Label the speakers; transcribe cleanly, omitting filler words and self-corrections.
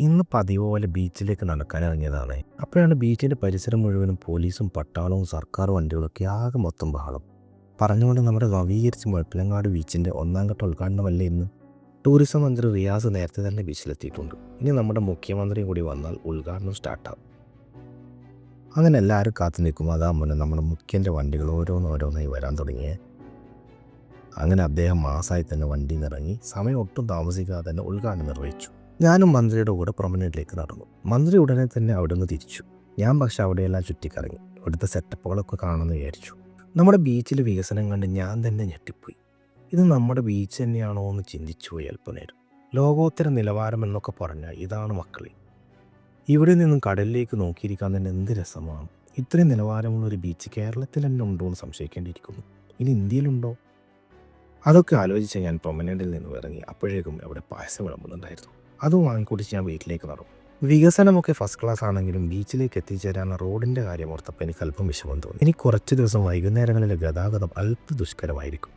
Speaker 1: ഇന്ന് പതിവ് പോലെ ബീച്ചിലേക്ക് നടക്കാനിറങ്ങിയതാണ്. അപ്പോഴാണ് ബീച്ചിൻ്റെ പരിസരം മുഴുവനും പോലീസും പട്ടാളവും സർക്കാർ വണ്ടികളൊക്കെ ആകെ മൊത്തം ബഹളം. പറഞ്ഞുകൊണ്ട് നമ്മുടെ നവീകരിച്ച് മുഴപ്പിലങ്ങാട് ബീച്ചിൻ്റെ ഒന്നാം ഘട്ട ഉദ്ഘാടനമല്ലേ ഇന്ന്. ടൂറിസം മന്ത്രി റിയാസ് നേരത്തെ തന്നെ ബീച്ചിലെത്തിയിട്ടുണ്ട്. ഇനി നമ്മുടെ മുഖ്യമന്ത്രിയും കൂടി വന്നാൽ ഉദ്ഘാടനം സ്റ്റാർട്ടാകും. അങ്ങനെ എല്ലാവരും കാത്തു നിൽക്കും. അതാ മുന്നേ നമ്മുടെ മുഖ്യൻ്റെ വണ്ടികൾ ഓരോന്നോരോന്നായി വരാൻ തുടങ്ങിയേ. അങ്ങനെ അദ്ദേഹം മാസമായി തന്നെ വണ്ടിയിൽ നിന്ന് ഇറങ്ങി സമയം ഒട്ടും താമസിക്കാതെ തന്നെ ഉദ്ഘാടനം നിർവഹിച്ചു. ഞാനും മന്ത്രിയുടെ കൂടെ പ്രൊമനേറ്റിലേക്ക് നടന്നു. മന്ത്രി ഉടനെ തന്നെ അവിടെ നിന്ന് തിരിച്ചു. ഞാൻ പക്ഷെ അവിടെയെല്ലാം ചുറ്റിക്കറങ്ങി ഇവിടുത്തെ സെറ്റപ്പുകളൊക്കെ കാണുമെന്ന് വിചാരിച്ചു. നമ്മുടെ ബീച്ചിലെ വികസനം കണ്ട് ഞാൻ തന്നെ ഞെട്ടിപ്പോയി. ഇത് നമ്മുടെ ബീച്ച് തന്നെയാണോ എന്ന് ചിന്തിച്ചു പോയി അല്പനേരം. ലോകോത്തര നിലവാരം എന്നൊക്കെ പറഞ്ഞാൽ ഇതാണ് മക്കളെ. ഇവിടെ നിന്നും കടലിലേക്ക് നോക്കിയിരിക്കാൻ തന്നെ എന്ത് രസമാണ്. ഇത്രയും നിലവാരമുള്ളൊരു ബീച്ച് കേരളത്തിൽ തന്നെ ഉണ്ടോ എന്ന് സംശയിക്കേണ്ടിയിരിക്കുന്നു. ഇനി ഇന്ത്യയിലുണ്ടോ? അതൊക്കെ ആലോചിച്ച് ഞാൻ പ്രൊമനേറ്റിൽ നിന്ന് ഇറങ്ങി. അപ്പോഴേക്കും അവിടെ പായസം വിളമ്പുന്നുണ്ടായിരുന്നു. അതും വാങ്ങിക്കുടിച്ച് ഞാൻ വീട്ടിലേക്ക് നടന്നു. വികസനമൊക്കെ ഫസ്റ്റ് ക്ലാസ് ആണെങ്കിലും ബീച്ചിലേക്ക് എത്തിച്ചേരാനുള്ള റോഡിൻ്റെ കാര്യം ഓർത്തപ്പോൾ എനിക്ക് അല്പം വിഷമം തോന്നി. ഇനി കുറച്ച് ദിവസം വൈകുന്നേരങ്ങളിലെ ഗതാഗതം അല്പം ദുഷ്കരമായിരിക്കും.